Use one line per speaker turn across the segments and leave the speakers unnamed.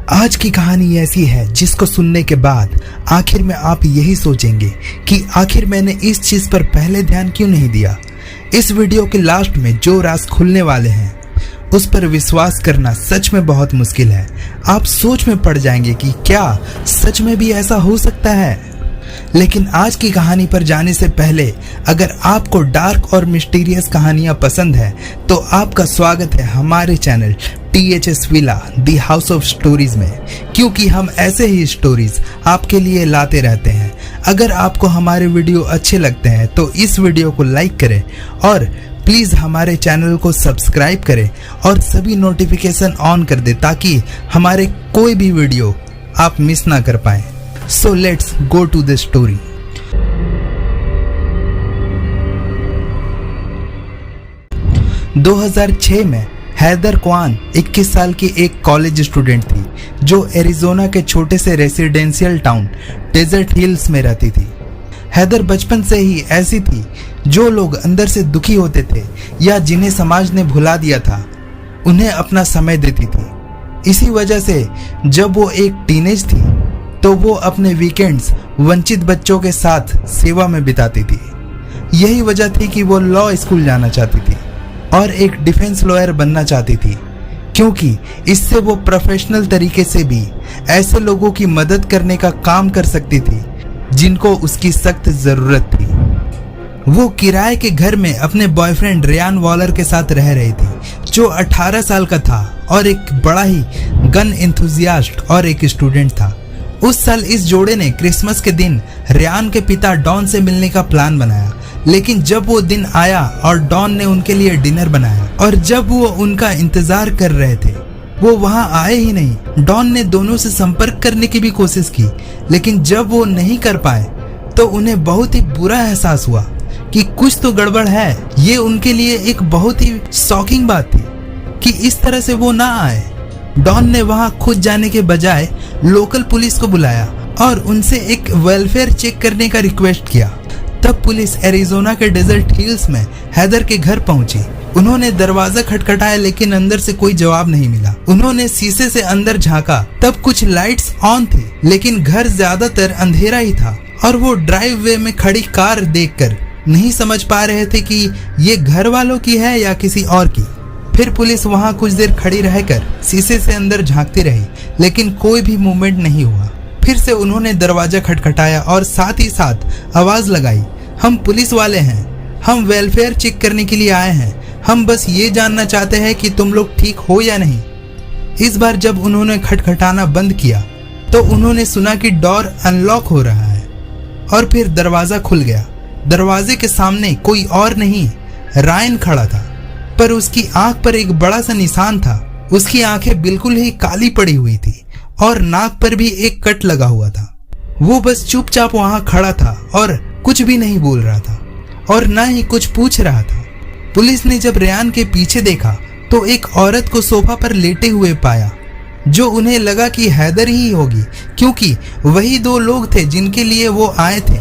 आज की कहानी ऐसी है जिसको सुनने के बाद आखिर में आप यही सोचेंगे कि आखिर मैंने इस चीज पर पहले ध्यान क्यों नहीं दिया। इस वीडियो के लास्ट में जो राज खुलने वाले हैं उस पर विश्वास करना सच में बहुत मुश्किल है। आप सोच में पड़ जाएंगे कि क्या सच में भी ऐसा हो सकता है। लेकिन आज की कहानी पर जाने से पहले अगर आपको डार्क और मिस्टीरियस कहानियां पसंद है तो आपका स्वागत है हमारे channel THS villa the house of stories में, क्योंकि हम ऐसे ही स्टोरीज आपके लिए लाते रहते हैं। अगर आपको हमारे वीडियो अच्छे लगते हैं तो इस वीडियो को लाइक करें और प्लीज हमारे चैनल को सब्सक्राइब करें और सभी नोटिफिकेशन ऑन कर दें ताकि हमारे कोई भी वीडियो आप मिस ना कर पाए। So let's go to the story. – 2006 में हैदर क्वान 21 साल की एक कॉलेज स्टूडेंट थी जो एरिज़ोना के छोटे से रेसिडेंशियल टाउन डेजर्ट हिल्स में रहती थी। हैदर बचपन से ही ऐसी थी जो लोग अंदर से दुखी होते थे या जिन्हें समाज ने भुला दिया था उन्हें अपना समय देती थी। इसी वजह से जब वो एक टीनेज थी तो वो अपने वीकेंड्स वंचित बच्चों के साथ सेवा में बिताती थी। यही वजह थी कि वो लॉ स्कूल जाना चाहती थी और एक डिफेंस लॉयर बनना चाहती थी, क्योंकि इससे वो प्रोफेशनल तरीके से भी ऐसे लोगों की मदद करने का काम कर सकती थी जिनको उसकी सख्त जरूरत थी। वो किराए के घर में अपने बॉयफ्रेंड रेयान वॉलर के साथ रह रही थी जो 18 साल का था और एक बड़ा ही गन एंथुसियास्ट और एक स्टूडेंट था। उस साल इस जोड़े ने क्रिसमस के दिन रेयान के पिता डॉन से मिलने का प्लान बनाया, लेकिन जब वो दिन आया और डॉन ने उनके लिए डिनर बनाया और जब वो उनका इंतजार कर रहे थे वो वहां आए ही नहीं। डॉन ने दोनों से संपर्क करने की भी कोशिश की, लेकिन जब वो नहीं कर पाए तो उन्हें बहुत ही बुरा एहसास हुआ कि कुछ तो गड़बड़ है। ये उनके लिए एक बहुत ही शॉकिंग बात थी कि इस तरह से वो ना आए। डॉन ने वहां खुद जाने के बजाय लोकल पुलिस को बुलाया और उनसे एक वेलफेयर चेक करने का रिक्वेस्ट किया। तब पुलिस एरिज़ोना के डेजर्ट हिल्स में हैदर के घर पहुंची। उन्होंने दरवाजा खटखटाया लेकिन अंदर से कोई जवाब नहीं मिला। उन्होंने शीशे से अंदर झांका, तब कुछ लाइट्स ऑन थी लेकिन घर ज्यादातर अंधेरा ही था और वो ड्राइव वे में खड़ी कार देखकर नहीं समझ पा रहे थे कि ये घर वालों की है या किसी और की। फिर पुलिस वहां कुछ देर खड़ी रहकर शीशे से अंदर झांकती रही लेकिन कोई भी मूवमेंट नहीं हुआ। फिर से उन्होंने दरवाजा खटखटाया और साथ ही साथ आवाज लगाई, हम पुलिस वाले हैं, हम वेलफेयर चेक करने के लिए आए हैं, हम बस ये जानना चाहते हैं कि तुम लोग ठीक हो या नहीं। इस बार जब उन्होंने खटखटाना बंद किया तो उन्होंने सुना कि डोर अनलॉक हो रहा है और फिर दरवाजा खुल गया। दरवाजे के सामने कोई और नहीं, रायन खड़ा था, पर उसकी आंख पर एक बड़ा सा निशान था। उसकी आंखें बिल्कुल ही काली पड़ी हुई थी और नाक पर भी एक कट लगा हुआ था। वो बस चुपचाप वहां खड़ा था और कुछ भी नहीं बोल रहा था और ना ही कुछ पूछ रहा था। पुलिस ने जब रेयान के पीछे देखा तो एक औरत को सोफा पर लेटे हुए पाया जो उन्हें लगा कि हैदर ही होगी, क्योंकि वही दो लोग थे जिनके लिए वो आए थे।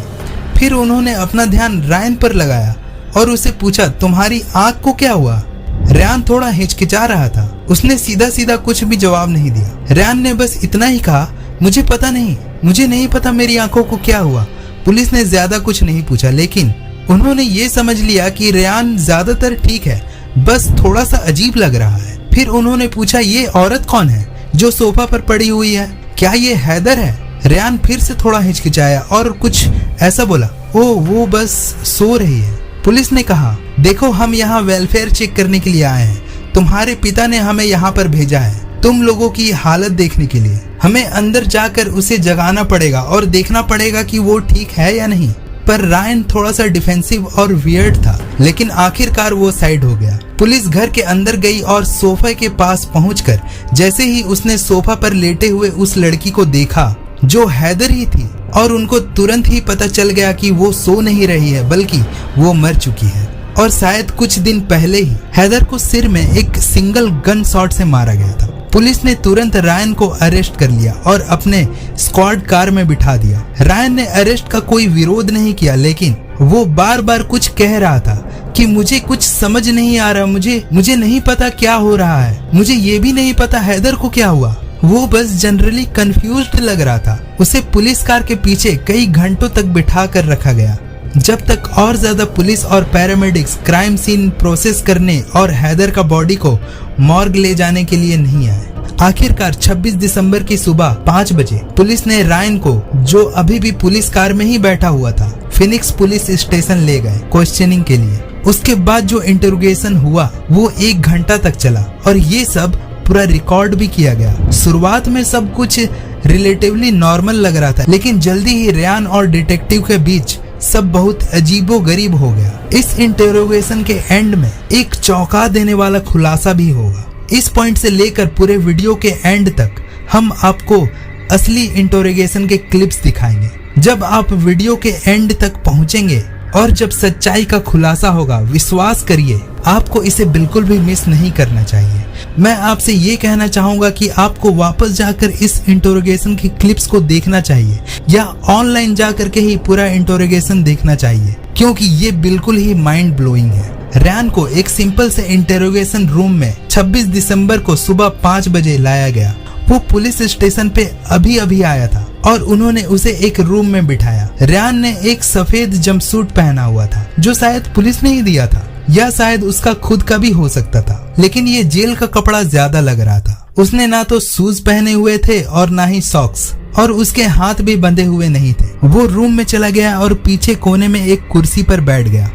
फिर उन्होंने अपना ध्यान रायन पर लगाया और उसे पूछा, तुम्हारी आंख को क्या हुआ? रेयान थोड़ा हिचकिचा रहा था। उसने सीधा सीधा कुछ भी जवाब नहीं दिया। रेयान ने बस इतना ही कहा, मुझे पता नहीं, मुझे नहीं पता मेरी आंखों को क्या हुआ। पुलिस ने ज्यादा कुछ नहीं पूछा, लेकिन उन्होंने ये समझ लिया कि रेयान ज्यादातर ठीक है, बस थोड़ा सा अजीब लग रहा है। फिर उन्होंने पूछा, ये औरत कौन है जो सोफा पर पड़ी हुई है? क्या ये हैदर है? रेयान फिर से थोड़ा हिचकिचाया और कुछ ऐसा बोला, ओ वो बस सो रही है। पुलिस ने कहा, देखो हम यहाँ वेलफेयर चेक करने के लिए आए हैं। तुम्हारे पिता ने हमें यहाँ पर भेजा है तुम लोगों की हालत देखने के लिए। हमें अंदर जाकर उसे जगाना पड़ेगा और देखना पड़ेगा कि वो ठीक है या नहीं। पर रायन थोड़ा सा डिफेंसिव और वियर्ड था, लेकिन आखिरकार वो साइड हो गया। पुलिस घर के अंदर गई और सोफे के पास पहुंचकर जैसे ही उसने सोफा पर लेटे हुए उस लड़की को देखा जो हैदर ही थी, और उनको तुरंत ही पता चल गया कि वो सो नहीं रही है बल्कि वो मर चुकी है और शायद कुछ दिन पहले ही हैदर को सिर में एक सिंगल गन शॉट से मारा गया था। पुलिस ने तुरंत रायन को अरेस्ट कर लिया और अपने स्क्वाड कार में बिठा दिया। रायन ने अरेस्ट का कोई विरोध नहीं किया, लेकिन वो बार बार कुछ कह रहा था कि मुझे कुछ समझ नहीं आ रहा, मुझे नहीं पता क्या हो रहा है, मुझे ये भी नहीं पता हैदर को क्या हुआ। वो बस जनरली कंफ्यूज्ड लग रहा था। उसे पुलिस कार के पीछे कई घंटों तक बिठा कर रखा गया, जब तक और ज्यादा पुलिस और पैरामेडिक्स क्राइम सीन प्रोसेस करने और हैदर का बॉडी को मॉर्ग ले जाने के लिए नहीं आए। आखिरकार 26 दिसंबर की सुबह 5 बजे पुलिस ने रायन को, जो अभी भी पुलिस कार में ही बैठा हुआ था, फिनिक्स पुलिस स्टेशन ले गए क्वेश्चनिंग के लिए। उसके बाद जो इंटरोगेशन हुआ वो 1 घंटा तक चला और ये सब पूरा रिकॉर्ड भी किया गया। शुरुआत में सब कुछ रिलेटिवली नॉर्मल लग रहा था, लेकिन जल्दी ही रेयान और डिटेक्टिव के बीच सब बहुत अजीबोगरीब हो गया। इस इंटरोगेशन के एंड में एक चौंका देने वाला खुलासा भी होगा। इस पॉइंट से लेकर पूरे वीडियो के एंड तक हम आपको असली इंटरोगेशन के क्लिप्स दिखाएंगे। जब आप वीडियो के एंड तक पहुंचेंगे और जब सच्चाई का खुलासा होगा, विश्वास करिए आपको इसे बिल्कुल भी मिस नहीं करना चाहिए। मैं आपसे ये कहना चाहूंगा कि आपको वापस जाकर इस इंटरोगेशन की क्लिप्स को देखना चाहिए या ऑनलाइन जाकर के ही पूरा इंटरोगेशन देखना चाहिए, क्योंकि ये बिल्कुल ही माइंड ब्लोइंग है। रेयान को एक सिंपल से इंटरोगेशन रूम में 26 दिसंबर को सुबह 5 बजे लाया गया। वो पुलिस स्टेशन पे अभी अभी आया था और उन्होंने उसे एक रूम में बिठाया। रेयान ने एक सफेद जंपसूट पहना हुआ था, जो शायद पुलिस ने ही दिया था या शायद उसका खुद का भी हो सकता था, लेकिन ये जेल का कपड़ा ज्यादा लग रहा था। उसने ना तो शूज पहने हुए थे और ना ही सॉक्स, और उसके हाथ भी बंधे हुए नहीं थे। वो रूम में चला गया और पीछे कोने में एक कुर्सी पर बैठ गया।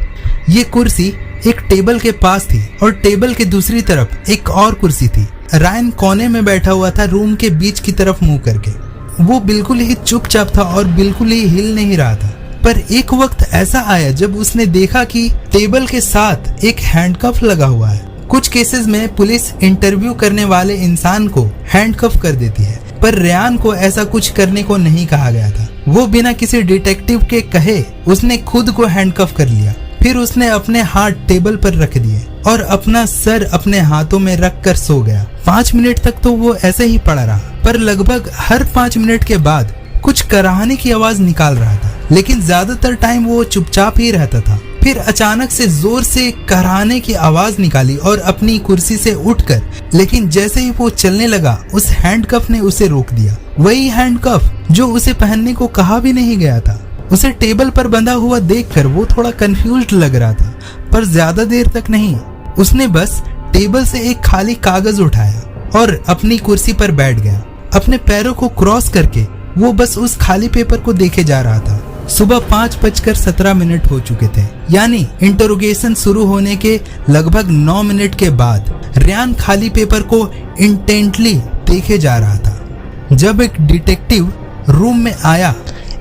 ये कुर्सी एक टेबल के पास थी और टेबल के दूसरी तरफ एक और कुर्सी थी। रायन कोने में बैठा हुआ था, रूम के बीच की तरफ मुंह करके। वो बिल्कुल ही चुपचाप था और बिल्कुल ही हिल नहीं रहा था। पर एक वक्त ऐसा आया जब उसने देखा कि टेबल के साथ एक हैंडकफ लगा हुआ है। कुछ केसेस में पुलिस इंटरव्यू करने वाले इंसान को हैंडकफ कर देती है, पर रेयान को ऐसा कुछ करने को नहीं कहा गया था। वो बिना किसी डिटेक्टिव के कहे उसने खुद को हैंडकफ कर लिया। फिर उसने अपने हाथ टेबल पर रख दिए और अपना सर अपने हाथों में रख कर सो गया। 5 मिनट तक तो वो ऐसे ही पड़ा रहा, पर लगभग हर 5 मिनट के बाद कुछ कराहने की आवाज निकाल रहा था, लेकिन ज्यादातर टाइम वो चुपचाप ही रहता था। फिर अचानक से जोर से कराहने की आवाज निकाली और अपनी कुर्सी से उठकर, लेकिन जैसे ही वो चलने लगा उस हैंडकफ ने उसे रोक दिया। वही हैंडकफ जो उसे पहनने को कहा भी नहीं गया था। उसे टेबल पर बंधा हुआ देखकर वो थोड़ा कंफ्यूज्ड लग रहा था, पर ज्यादा देर तक नहीं। उसने बस टेबल से एक खाली कागज उठाया और अपनी कुर्सी पर बैठ गया। अपने पैरों को क्रॉस करके वो बस उस खाली पेपर को देखे जा रहा था। सुबह 5:17 हो चुके थे, यानी इंटरोगेशन शुरू होने के लगभग 9 मिनट के बाद रेयान खाली पेपर को इंटेंटली देखे जा रहा था जब एक डिटेक्टिव रूम में आया।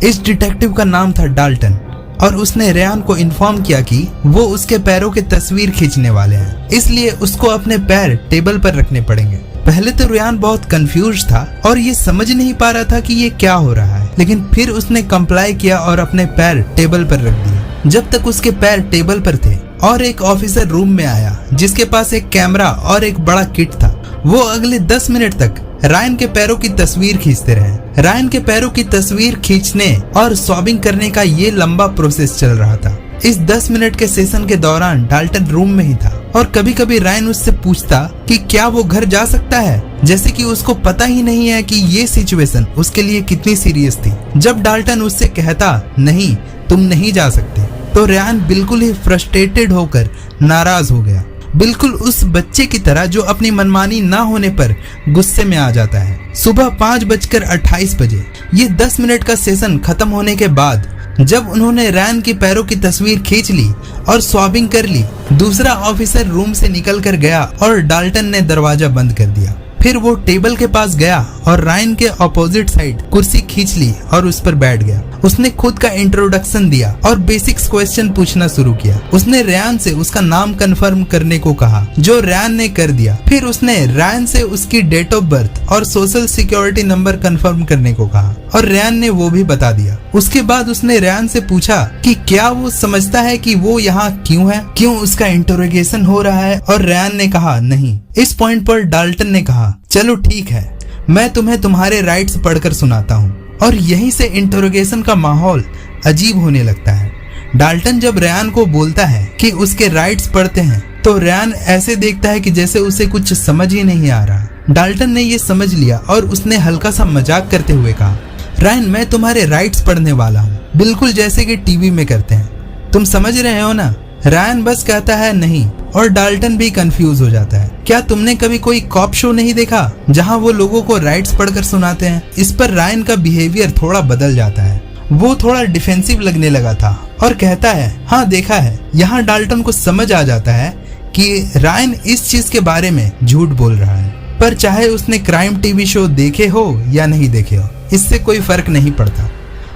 इस डिटेक्टिव का नाम था डाल्टन और उसने रेयान को इन्फॉर्म किया कि वो उसके पैरों की तस्वीर खींचने वाले हैं, इसलिए उसको अपने पैर टेबल पर रखने पड़ेंगे। पहले तो रेयान बहुत कंफ्यूज था और ये समझ नहीं पा रहा था कि ये क्या हो रहा है, लेकिन फिर उसने कंप्लाई किया और अपने पैर टेबल पर रख दिए। जब तक उसके पैर टेबल पर थे और एक ऑफिसर रूम में आया जिसके पास एक कैमरा और एक बड़ा किट था, वो अगले 10 मिनट तक रायन के पैरों की तस्वीर खींचते रहे। रायन के पैरों की तस्वीर खींचने और स्वैबिंग करने का ये लंबा प्रोसेस चल रहा था। इस 10 मिनट के सेशन के दौरान डाल्टन रूम में ही था और कभी कभी रायन उससे पूछता कि क्या वो घर जा सकता है, जैसे कि उसको पता ही नहीं है कि ये सिचुएशन उसके लिए कितनी सीरियस थी। जब डाल्टन उससे कहता नहीं तुम नहीं जा सकते, तो रेयान बिल्कुल ही फ्रस्ट्रेटेड होकर नाराज हो गया, बिल्कुल उस बच्चे की तरह जो अपनी मनमानी ना होने पर गुस्से में आ जाता है। सुबह 5:28 ये 10 मिनट का सेशन खत्म होने के बाद जब उन्होंने रेयान की पैरों की तस्वीर खींच ली और स्वैबिंग कर ली, दूसरा ऑफिसर रूम से निकल कर गया और डाल्टन ने दरवाजा बंद कर दिया। फिर वो टेबल के पास गया और रायन के ऑपोजिट साइड कुर्सी खींच ली और उस पर बैठ गया। उसने खुद का इंट्रोडक्शन दिया और बेसिक्स क्वेश्चन पूछना शुरू किया। उसने रेयान से उसका नाम कंफर्म करने को कहा, जो रेयान ने कर दिया। फिर उसने रेयान से उसकी डेट ऑफ बर्थ और सोशल सिक्योरिटी नंबर कंफर्म करने को कहा और रेयान ने वो भी बता दिया। उसके बाद उसने रेयान से पूछा कि क्या वो समझता है कि वो यहाँ क्यों है, क्यों उसका इंटरोगेशन हो रहा है, और रेयान ने कहा नहीं। इस पॉइंट पर डाल्टन ने कहा चलो ठीक है, मैं तुम्हें तुम्हारे राइट्स पढ़कर सुनाता हूँ। और यहीं से इंटरोगेशन का माहौल अजीब होने लगता है। डाल्टन जब रेयान को बोलता है कि उसके राइट्स पढ़ते हैं, तो रेयान ऐसे देखता है कि जैसे उसे कुछ समझ ही नहीं आ रहा। डाल्टन ने ये समझ लिया और उसने हल्का सा मजाक करते हुए कहा, रायन मैं तुम्हारे राइट्स पढ़ने वाला हूँ, बिल्कुल जैसे कि टीवी में करते हैं। तुम समझ रहे हो ना? रायन बस कहता है नहीं और डाल्टन भी कंफ्यूज हो जाता है। क्या तुमने कभी कोई कॉप शो नहीं देखा जहां वो लोगों को राइट्स पढ़कर सुनाते हैं? इस पर रायन का बिहेवियर थोड़ा बदल जाता है। वो थोड़ा डिफेंसिव लगने लगा था और कहता है हाँ देखा है। यहाँ डाल्टन को समझ आ जाता है कि रायन इस चीज के बारे में झूठ बोल रहा है, पर चाहे उसने क्राइम टीवी शो देखे हो या नहीं देखे हो, इससे कोई फर्क नहीं पड़ता।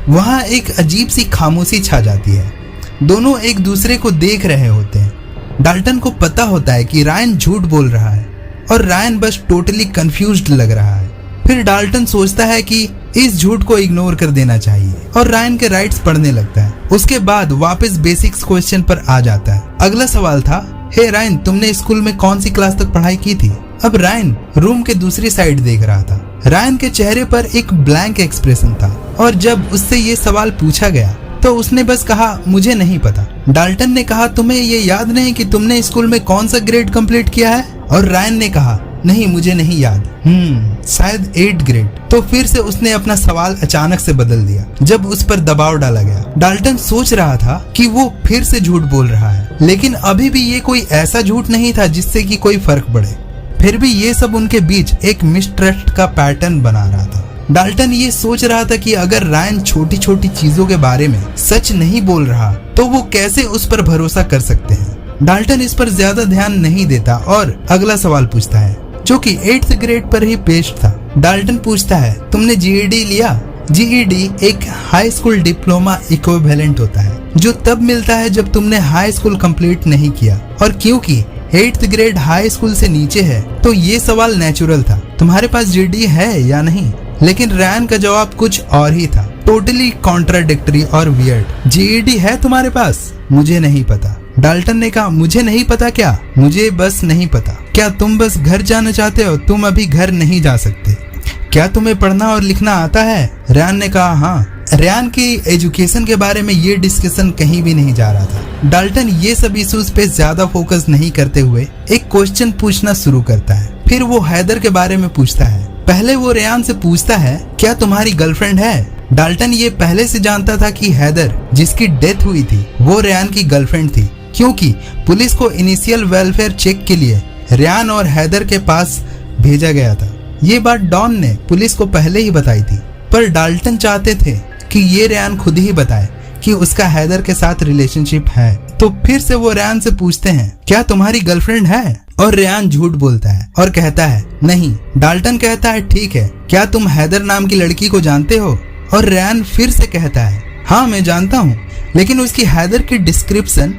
वहाँ एक अजीब सी खामोशी छा जाती है। दोनों एक दूसरे को देख रहे होते हैं। डाल्टन को पता होता है कि रायन झूठ बोल रहा है और रायन बस टोटली कंफ्यूज्ड लग रहा है। फिर डाल्टन सोचता है कि इस झूठ को इग्नोर कर देना चाहिए और रायन के राइट्स पढ़ने लगता है। उसके बाद वापस बेसिक्स क्वेश्चन पर आ जाता है। अगला सवाल था, हे रायन तुमने स्कूल में कौन सी क्लास तक पढ़ाई की थी? अब रायन रूम के दूसरी साइड देख रहा था। रायन के चेहरे पर एक ब्लैंक एक्सप्रेशन था और जब उससे ये सवाल पूछा गया तो उसने बस कहा मुझे नहीं पता। डाल्टन ने कहा तुम्हें ये याद नहीं कि तुमने स्कूल में कौन सा ग्रेड कंप्लीट किया है? और रायन ने कहा नहीं मुझे नहीं याद, शायद 8th ग्रेड। तो फिर से उसने अपना सवाल अचानक से बदल दिया जब उस पर दबाव डाला गया। डाल्टन सोच रहा था कि वो फिर से झूठ बोल रहा है, लेकिन अभी भी ये कोई ऐसा झूठ नहीं था जिससे कि कोई फर्क पड़े। फिर भी ये सब उनके बीच एक मिसट्रस्ट का पैटर्न बना रहा था। डाल्टन ये सोच रहा था कि अगर रायन छोटी छोटी चीजों के बारे में सच नहीं बोल रहा तो वो कैसे उस पर भरोसा कर सकते हैं। डाल्टन इस पर ज्यादा ध्यान नहीं देता और अगला सवाल पूछता है जो कि 8th ग्रेड पर ही पेश था। डाल्टन पूछता है तुमने GED लिया? GED एक हाई स्कूल डिप्लोमा इक्विवेलेंट होता है जो तब मिलता है जब तुमने हाई स्कूल कंप्लीट नहीं किया, और क्योंकि 8th ग्रेड हाई स्कूल से नीचे है तो ये सवाल नेचुरल था, तुम्हारे पास GED है या नहीं? लेकिन रायन का जवाब कुछ और ही था, टोटली कॉन्ट्राडिक्टरी और वियर्ड। GED है तुम्हारे पास? मुझे नहीं पता। डाल्टन ने कहा मुझे नहीं पता क्या? मुझे बस नहीं पता। क्या तुम बस घर जाना चाहते हो? तुम अभी घर नहीं जा सकते। क्या तुम्हें पढ़ना और लिखना आता है? रायन ने कहा हाँ। रायन की एजुकेशन के बारे में ये डिस्कशन कहीं भी नहीं जा रहा था। डाल्टन ये सब इश्यूज पे ज्यादा फोकस नहीं करते हुए एक क्वेश्चन पूछना शुरू करता है। फिर वो हैदर के बारे में पूछता है। पहले वो रेयान से पूछता है क्या तुम्हारी गर्लफ्रेंड है? डाल्टन ये पहले से जानता था कि हैदर जिसकी डेथ हुई थी वो रेयान की गर्लफ्रेंड थी, क्योंकि पुलिस को इनिशियल वेलफेयर चेक के लिए रेयान और हैदर के पास भेजा गया था। ये बात डॉन ने पुलिस को पहले ही बताई थी, पर डाल्टन चाहते थे कि ये रेयान खुद ही बताए कि उसका हैदर के साथ रिलेशनशिप है। तो फिर से वो रेयान से पूछते हैं क्या तुम्हारी गर्लफ्रेंड है? और रेयान झूठ बोलता है और कहता है नहीं। डाल्टन कहता है ठीक है, क्या तुम हैदर नाम की लड़की को जानते हो? और रेयान फिर से कहता है हाँ मैं जानता हूँ, लेकिन उसकी हैदर की डिस्क्रिप्शन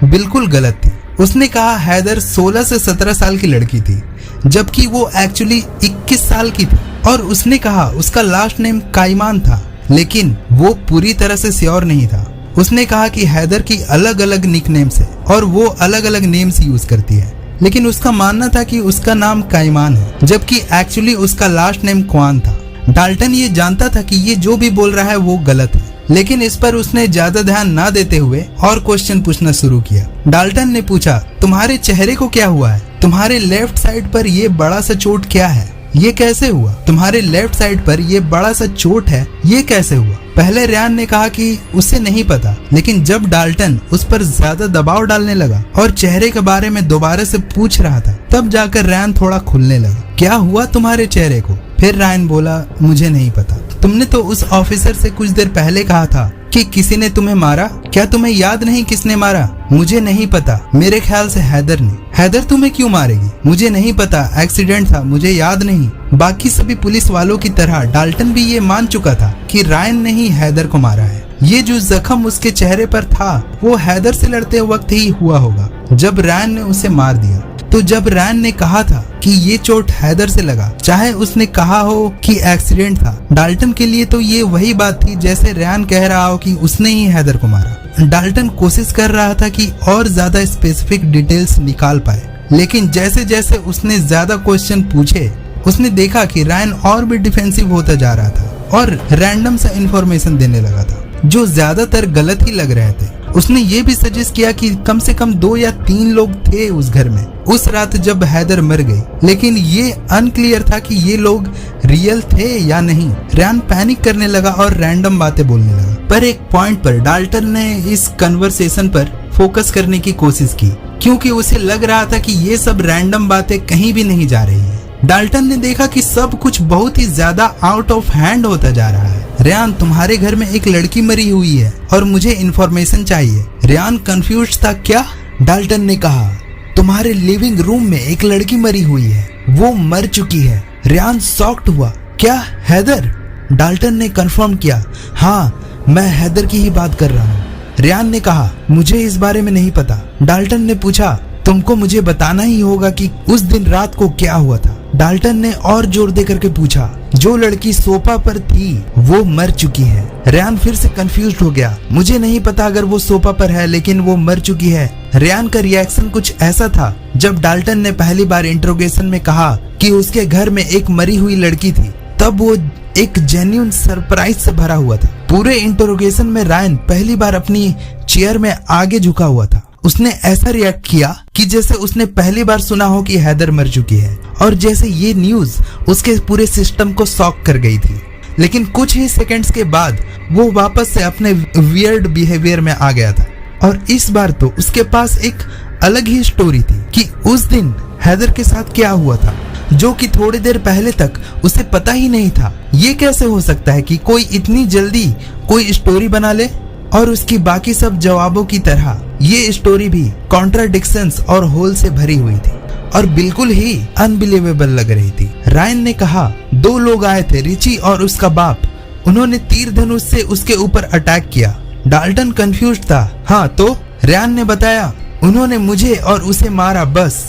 बिल्कुल गलत थी। उसने कहा हैदर 16 से 17 साल की लड़की थी, जबकि वो एक्चुअली 21 साल की थी। और उसने कहा उसका लास्ट नेम काइमान था, लेकिन वो पूरी तरह से श्योर नहीं था। उसने कहा कि हैदर की अलग अलग निकनेम्स है और वो अलग अलग नेम्स यूज करती है, लेकिन उसका मानना था कि उसका नाम काइमान है, जबकि एक्चुअली उसका लास्ट नेम क्वान था। डाल्टन ये जानता था कि ये जो भी बोल रहा है वो गलत है, लेकिन इस पर उसने ज्यादा ध्यान ना देते हुए और क्वेश्चन पूछना शुरू किया। डाल्टन ने पूछा तुम्हारे चेहरे को क्या हुआ है? तुम्हारे लेफ्ट साइड पर ये बड़ा सा चोट क्या है? ये कैसे हुआ? तुम्हारे लेफ्ट साइड पर ये बड़ा सा चोट है, ये कैसे हुआ? पहले रेयान ने कहा कि उसे नहीं पता, लेकिन जब डाल्टन उस पर ज्यादा दबाव डालने लगा और चेहरे के बारे में दोबारा से पूछ रहा था, तब जाकर रेयान थोड़ा खुलने लगा। क्या हुआ तुम्हारे चेहरे को? फिर रेयान बोला मुझे नहीं पता। तुमने तो उस ऑफिसर से कुछ देर पहले कहा था कि किसी ने तुम्हें मारा। क्या तुम्हें याद नहीं किसने मारा? मुझे नहीं पता, मेरे ख्याल से हैदर ने। हैदर तुम्हें क्यों मारेगी? मुझे नहीं पता, एक्सीडेंट था, मुझे याद नहीं। बाकी सभी पुलिस वालों की तरह डाल्टन भी ये मान चुका था कि रायन ने ही हैदर को मारा है। ये जो जख्म उसके चेहरे पर था वो हैदर से लड़ते वक्त ही हुआ होगा, जब रायन ने उसे मार दिया। तो जब रायन ने कहा था कि ये चोट हैदर से लगा, चाहे उसने कहा हो कि एक्सीडेंट था, डाल्टन के लिए तो ये वही बात थी जैसे रेयान कह रहा हो कि उसने ही हैदर को मारा। डाल्टन कोशिश कर रहा था कि और ज्यादा स्पेसिफिक डिटेल्स निकाल पाए, लेकिन जैसे जैसे उसने ज्यादा क्वेश्चन पूछे उसने देखा कि रायन और भी डिफेंसिव होता जा रहा था और रैंडम सा इंफॉर्मेशन देने लगा था जो ज्यादातर गलत ही लग रहे थे। उसने ये भी सजेस्ट किया कि कम से कम 2 या 3 लोग थे उस घर में उस रात जब हैदर मर गई, लेकिन ये अनक्लियर था कि ये लोग रियल थे या नहीं। रयान पैनिक करने लगा और रैंडम बातें बोलने लगा। पर एक पॉइंट पर डाल्टन ने इस कन्वर्सेशन पर फोकस करने की कोशिश की, क्योंकि उसे लग रहा था कि ये सब रैंडम बातें कहीं भी नहीं जा रही है। डाल्टन ने देखा कि सब कुछ बहुत ही ज्यादा आउट ऑफ हैंड होता जा रहा है। रयान, तुम्हारे घर में एक लड़की मरी हुई है और मुझे इन्फॉर्मेशन चाहिए। रयान कंफ्यूज था। क्या? डाल्टन ने कहा, तुम्हारे लिविंग रूम में एक लड़की मरी हुई है, वो मर चुकी है। रयान शॉक्ड हुआ। क्या, हैदर? डाल्टन ने कंफर्म किया। हाँ, मैं हैदर की ही बात कर रहा हूँ। रयान ने कहा, मुझे इस बारे में नहीं पता। डाल्टन ने पूछा, तुमको मुझे बताना ही होगा कि उस दिन रात को क्या हुआ था। डाल्टन ने और जोर दे करके पूछा, जो लड़की सोफा पर थी वो मर चुकी है। रयान फिर से कंफ्यूज्ड हो गया। मुझे नहीं पता अगर वो सोफा पर है, लेकिन वो मर चुकी है। रयान का रिएक्शन कुछ ऐसा था जब डाल्टन ने पहली बार इंट्रोगेशन में कहा कि उसके घर में एक मरी हुई लड़की थी, तब वो एक जेन्युइन सरप्राइज से भरा हुआ था। पूरे इंट्रोगेशन में रायन पहली बार अपनी चेयर में आगे झुका हुआ था। उसने ऐसा रिएक्ट किया कि जैसे उसने पहली बार सुना हो कि हैदर मर चुकी है, और जैसे ये न्यूज उसके पूरे सिस्टम को शॉक कर गई थी। लेकिन कुछ ही सेकंड्स के बाद वो वापस से अपने वियर्ड बिहेवियर में आ गया था, और इस बार तो उसके पास एक अलग ही स्टोरी थी कि उस दिन हैदर के साथ क्या हुआ था, जो कि थोड़ी देर पहले तक उसे पता ही नहीं था। ये कैसे हो सकता है कि कोई इतनी जल्दी कोई स्टोरी बना ले? और उसकी बाकी सब जवाबों की तरह ये स्टोरी भी कॉन्ट्राडिक्शंस और होल से भरी हुई थी और बिल्कुल ही अनबिलीवेबल लग रही थी। रायन ने कहा, 2 लोग आए थे, रिची और उसका बाप। उन्होंने तीर धनुष से उसके ऊपर अटैक किया। डाल्टन कंफ्यूज था। हाँ तो? रयान ने बताया, उन्होंने मुझे और उसे मारा, बस।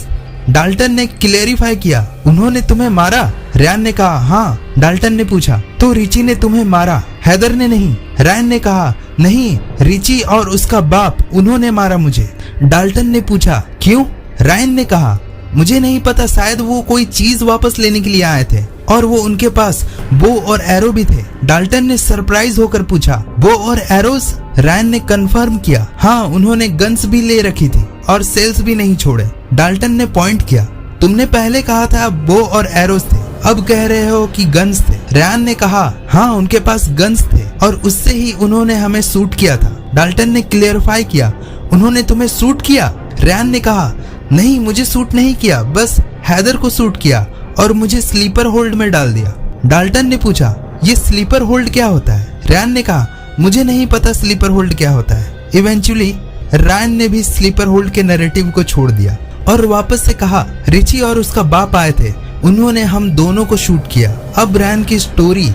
डाल्टन ने क्लेरिफाई किया, उन्होंने तुम्हें मारा? रयान ने कहा, हाँ। डाल्टन ने पूछा, तो रिची ने तुम्हें मारा, हैदर ने नहीं? रयान ने कहा, नहीं, रिची और उसका बाप, उन्होंने मारा मुझे। डाल्टन ने पूछा, क्यों? रायन ने कहा, मुझे नहीं पता, शायद वो कोई चीज वापस लेने के लिए आए थे और वो उनके पास बो और एरो भी थे। डाल्टन ने सरप्राइज होकर पूछा, बो और एरोस? रायन ने कंफर्म किया, हाँ, उन्होंने गन्स भी ले रखी थी और सेल्स भी नहीं छोड़े। डाल्टन ने पॉइंट किया, तुमने पहले कहा था बो और एरोस थे, अब कह रहे हो कि गन्स थे। रयान ने कहा, हाँ, उनके पास गन्स थे और उससे ही उन्होंने हमें शूट किया था। डाल्टन ने क्लेरिफाई किया, उन्होंने तुम्हें शूट किया? रयान ने कहा, नहीं, मुझे शूट नहीं किया, बस हैदर को शूट किया और मुझे स्लीपर होल्ड में डाल दिया। डाल्टन ने पूछा, ये स्लीपर होल्ड क्या होता है? रयान ने कहा, मुझे नहीं पता स्लीपर होल्ड क्या होता है। इवेंचुअली रायन ने भी स्लीपर होल्ड के नैरेटिव को छोड़ दिया और वापस से कहा, रिची और उसका बाप आए थे, उन्होंने हम दोनों को शूट किया। अब रायन की स्टोरी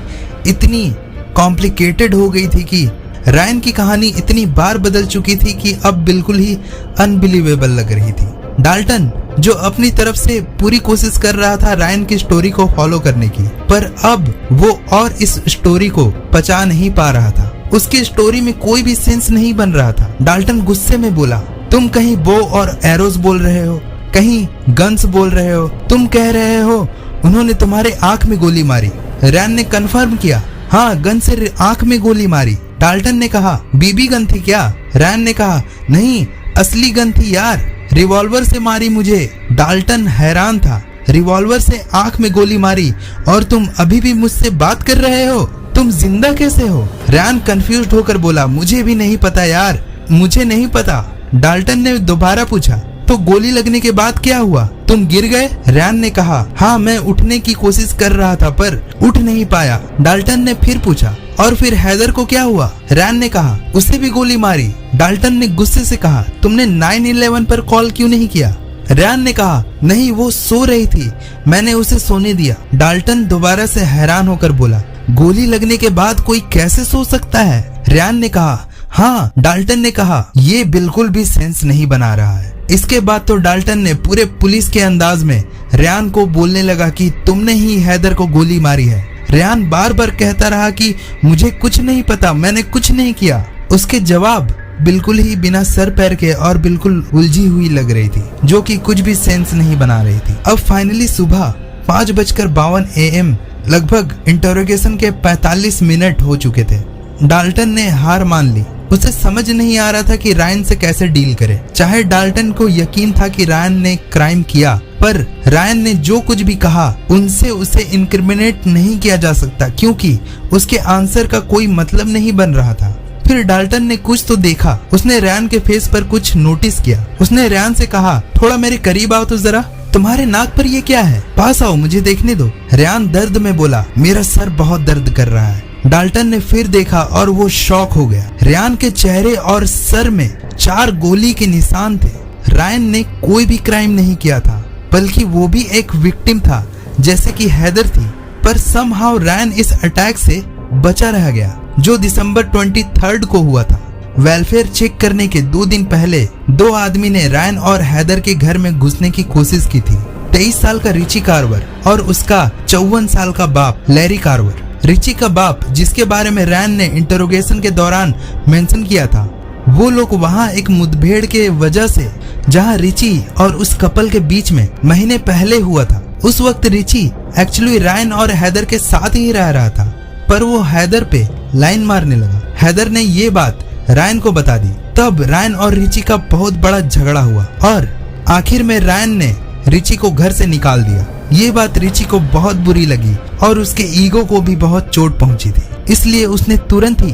इतनी कॉम्प्लिकेटेड हो गई थी कि रायन की कहानी इतनी बार बदल चुकी थी कि अब बिल्कुल ही अनबिलीवेबल लग रही थी। डाल्टन, जो अपनी तरफ से पूरी कोशिश कर रहा था रायन की स्टोरी को फॉलो करने की, पर अब वो और इस स्टोरी को पचा नहीं पा रहा था। उसकी स्टोरी में कोई भी सेंस नहीं बन रहा था। डाल्टन गुस्से में बोला, तुम कहीं बो और एरोस बोल रहे हो, कहीं गन्स बोल रहे हो, तुम कह रहे हो उन्होंने तुम्हारे आंख में गोली मारी। रयान ने कंफर्म किया, हाँ, गन से आंख में गोली मारी। डाल्टन ने कहा, बीबी गन थी क्या? रयान ने कहा, नहीं, असली गन थी यार, रिवॉल्वर से मारी मुझे। डाल्टन हैरान था, रिवॉल्वर से आंख में गोली मारी और तुम अभी भी मुझसे बात कर रहे हो? तुम जिंदा कैसे हो? रयान कंफ्यूज्ड होकर बोला, मुझे भी नहीं पता यार, मुझे नहीं पता। डाल्टन ने दोबारा पूछा, तो गोली लगने के बाद क्या हुआ? तुम गिर गए? रयान ने कहा, हाँ, मैं उठने की कोशिश कर रहा था पर उठ नहीं पाया। डाल्टन ने फिर पूछा, और फिर हैदर को क्या हुआ? रयान ने कहा, उसे भी गोली मारी। डाल्टन ने गुस्से से कहा, तुमने 911 पर कॉल क्यों नहीं किया? रयान ने कहा, नहीं, वो सो रही थी, मैंने उसे सोने दिया। डाल्टन दोबारा से हैरान होकर बोला, गोली लगने के बाद कोई कैसे सो सकता है? रयान ने कहा, हाँ। डाल्टन ने कहा, ये बिल्कुल भी सेंस नहीं बना रहा है। इसके बाद तो डाल्टन ने पूरे पुलिस के अंदाज में रयान को बोलने लगा कि तुमने ही हैदर को गोली मारी है। रयान बार बार कहता रहा कि मुझे कुछ नहीं पता, मैंने कुछ नहीं किया। उसके जवाब बिल्कुल ही बिना सर पैर के और बिल्कुल उलझी हुई लग रही थी, जो कि कुछ भी सेंस नहीं बना रही थी। अब फाइनली सुबह 5:52 AM, लगभग इंटरोगेशन के 45 मिनट हो चुके थे। डाल्टन ने हार मान ली। उसे समझ नहीं आ रहा था कि रायन से कैसे डील करे। चाहे डाल्टन को यकीन था कि रायन ने क्राइम किया, पर रायन ने जो कुछ भी कहा उनसे उसे इंक्रिमिनेट नहीं किया जा सकता, क्योंकि उसके आंसर का कोई मतलब नहीं बन रहा था। फिर डाल्टन ने कुछ तो देखा। उसने रायन के फेस पर कुछ नोटिस किया। उसने रायन से कहा, थोड़ा मेरे करीब आओ तो जरा, तुम्हारे नाक पर ये क्या है? पास आओ, मुझे देखने दो। रायन दर्द में बोला, मेरा सर बहुत दर्द कर रहा है। डाल्टन ने फिर देखा और वो शॉक हो गया। रायन के चेहरे और सर में 4 गोली के निशान थे। रायन ने कोई भी क्राइम नहीं किया था, बल्कि वो भी एक विक्टिम था, जैसे कि हैदर थी। पर समहाउ रायन इस अटैक से बचा रह गया, जो दिसंबर 23 को हुआ था। वेलफेयर चेक करने के 2 दिन पहले 2 आदमी ने रायन और हैदर के घर में घुसने की कोशिश की थी। 23 साल का रिची कार्वर और उसका 54 साल का बाप लैरी कार्वर। रिची का बाप, जिसके बारे में रायन ने इंटरोगेशन के दौरान मेंशन किया था, वो लोग वहाँ एक मुठभेड़ के वजह से, जहाँ रिची और उस कपल के बीच में महीने पहले हुआ था। उस वक्त रिची एक्चुअली रायन और हैदर के साथ ही रह रहा था, पर वो हैदर पे लाइन मारने लगा। हैदर ने ये बात रायन को बता दी। तब रायन और रिची का बहुत बड़ा झगड़ा हुआ और आखिर में रायन ने रिची को घर से निकाल दिया। ये बात रिची को बहुत बुरी लगी और उसके ईगो को भी बहुत चोट पहुंची थी, इसलिए उसने तुरंत ही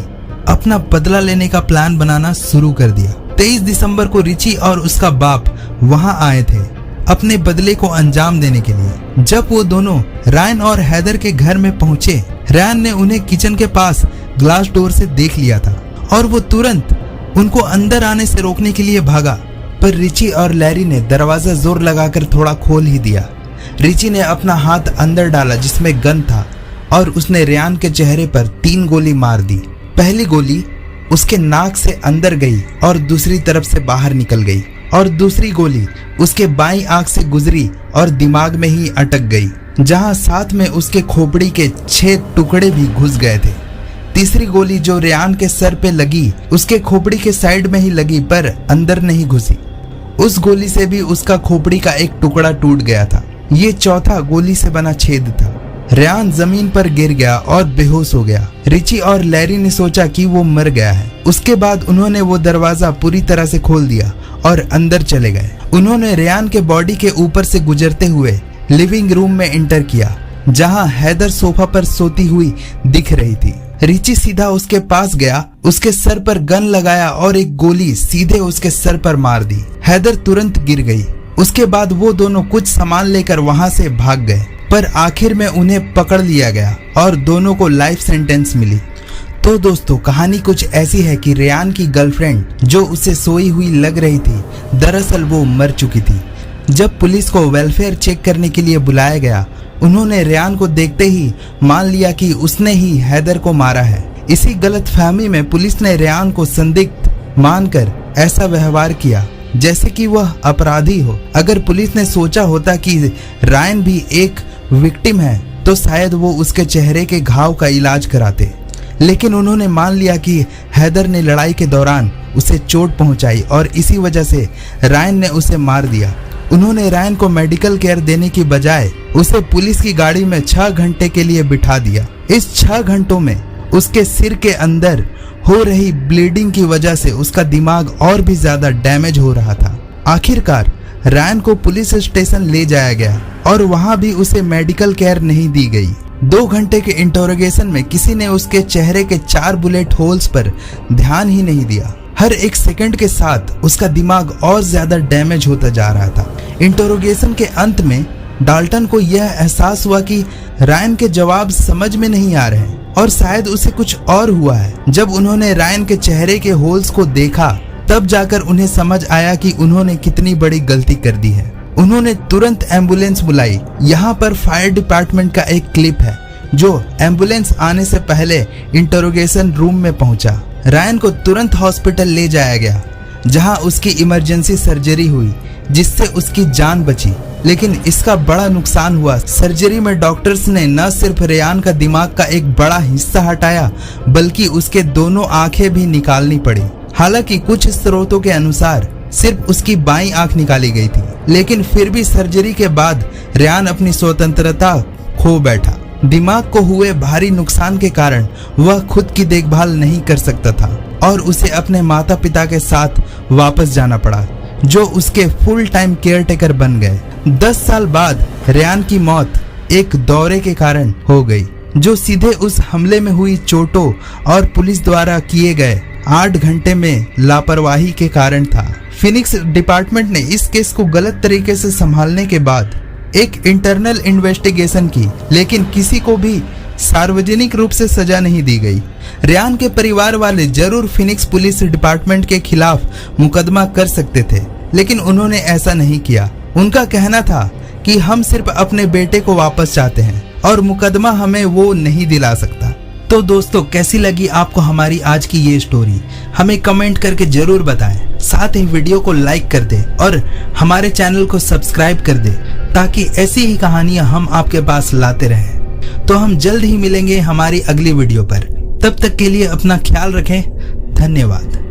अपना बदला लेने का प्लान बनाना शुरू कर दिया। 23 दिसंबर को रिची और उसका बाप वहां आए थे अपने बदले को अंजाम देने के लिए। जब वो दोनों रायन और हैदर के घर में पहुंचे, रायन ने उन्हें किचन के पास ग्लास डोर से देख लिया था और वो तुरंत उनको अंदर आने से रोकने के लिए भागा, पर रिची और लैरी ने दरवाजा जोर लगाकर थोड़ा खोल ही दिया। रिची ने अपना हाथ अंदर डाला जिसमें गन था और उसने रायन के चेहरे पर 3 गोली मार दी। पहली गोली उसके नाक से अंदर गई और दूसरी तरफ से बाहर निकल गई, और दूसरी गोली उसके बाईं आंख से गुजरी और दिमाग में ही अटक गई, जहां साथ में उसके खोपड़ी के 6 टुकड़े भी घुस गए थे। तीसरी गोली जो रायन के सर पे लगी, उसके खोपड़ी के साइड में ही लगी, पर अंदर नहीं घुसी। उस गोली से भी उसका खोपड़ी का एक टुकड़ा टूट गया था। ये चौथा गोली से बना छेद था। रायन जमीन पर गिर गया और बेहोश हो गया। रिची और लैरी ने सोचा कि वो मर गया है। उसके बाद उन्होंने वो दरवाजा पूरी तरह से खोल दिया और अंदर चले गए। उन्होंने रायन के बॉडी के ऊपर से गुजरते हुए लिविंग रूम में एंटर किया, जहां हैदर सोफा पर सोती हुई दिख रही थी। रिची सीधा उसके पास गया, उसके सर पर गन लगाया और एक गोली सीधे उसके सर पर मार दी। हैदर तुरंत गिर गई। उसके बाद वो दोनों कुछ सामान लेकर वहां से भाग गए, पर आखिर में उन्हें पकड़ लिया गया और दोनों को लाइफ सेंटेंस मिली। तो दोस्तों, कहानी कुछ ऐसी है कि रायन की गर्लफ्रेंड जो उसे सोई हुई लग रही थी, दरअसल वो मर चुकी थी। जब पुलिस को वेलफेयर चेक करने के लिए बुलाया गया, उन्होंने रायन को देखते ही मान लिया कि उसने ही हैदर को मारा है। इसी गलतफहमी में पुलिस ने रायन को संदिग्ध मानकर ऐसा व्यवहार किया जैसे कि वह अपराधी हो। अगर पुलिस ने सोचा होता कि रायन भी एक विक्टिम है, तो शायद वो उसके चेहरे के घाव का इलाज कराते, लेकिन उन्होंने मान लिया कि हैदर ने लड़ाई के दौरान उसे चोट पहुंचाई और इसी वजह से रायन ने उसे मार दिया। उन्होंने रायन को मेडिकल केयर देने की बजाय उसे पुलिस की गाड़ी में 6 घंटे के लिए बिठा दिया। इस 6 घंटों में उसके सिर के अंदर हो रही ब्लीडिंग की वजह से उसका दिमाग और भी ज्यादा डैमेज हो रहा था। आखिरकार रायन को पुलिस स्टेशन ले जाया गया और वहां भी उसे मेडिकल केयर नहीं दी गई। 2 घंटे के इंटरोगेशन में किसी ने उसके चेहरे के 4 बुलेट होल्स पर ध्यान ही नहीं दिया। हर एक सेकंड के साथ उसका दिमाग और ज्यादा डैमेज होता जा रहा था। इंटरोगेशन के अंत में डाल्टन को यह एहसास हुआ कि रायन के जवाब समझ में नहीं आ रहे और शायद उसे कुछ और हुआ है। जब उन्होंने रायन के चेहरे के होल्स को देखा, तब जाकर उन्हें समझ आया कि उन्होंने कितनी बड़ी गलती कर दी है। उन्होंने तुरंत एम्बुलेंस बुलाई। यहाँ पर फायर डिपार्टमेंट का एक क्लिप है जो एम्बुलेंस आने से पहले इंटरोगेशन रूम में पहुंचा। रायन को तुरंत हॉस्पिटल ले जाया गया, जहां उसकी इमरजेंसी सर्जरी हुई, जिससे उसकी जान बची। लेकिन इसका बड़ा नुकसान हुआ। सर्जरी में डॉक्टर्स ने न सिर्फ रायन का दिमाग का एक बड़ा हिस्सा हटाया, बल्कि उसके दोनों आंखें भी निकालनी पड़ी। हालांकि कुछ स्रोतों के अनुसार सिर्फ उसकी बाईं आंख निकाली गई थी, लेकिन फिर भी सर्जरी के बाद रायन अपनी स्वतंत्रता खो बैठा। दिमाग को हुए भारी नुकसान के कारण वह खुद की देखभाल नहीं कर सकता था। और उसे अपने माता पिता के साथ वापस जाना पड़ा, जो उसके फुल टाइम केयरटेकर बन गए। 10 साल बाद रेयान की मौत एक दौरे के कारण हो गई, जो सीधे उस हमले में हुई चोटों और पुलिस द्वारा किए गए 8 घंटे में लापरवाही के कारण था। फिनिक्स डिपार्टमेंट ने इस केस को गलत तरीके से संभालने के बाद एक इंटरनल इन्वेस्टिगेशन की, लेकिन किसी को भी सार्वजनिक रूप से सजा नहीं दी गई। रेयान के परिवार वाले जरूर फिनिक्स पुलिस डिपार्टमेंट के खिलाफ मुकदमा कर सकते थे, लेकिन उन्होंने ऐसा नहीं किया। उनका कहना था कि हम सिर्फ अपने बेटे को वापस चाहते हैं और मुकदमा हमें वो नहीं दिला सकता। तो दोस्तों, कैसी लगी आपको हमारी आज की ये स्टोरी? हमें कमेंट करके जरूर बताएं। साथ ही वीडियो को लाइक कर दे और हमारे चैनल को सब्सक्राइब कर दे, ताकि ऐसी ही कहानियां हम आपके पास लाते रहें। तो हम जल्द ही मिलेंगे हमारी अगली वीडियो पर। तब तक के लिए अपना ख्याल रखें। धन्यवाद।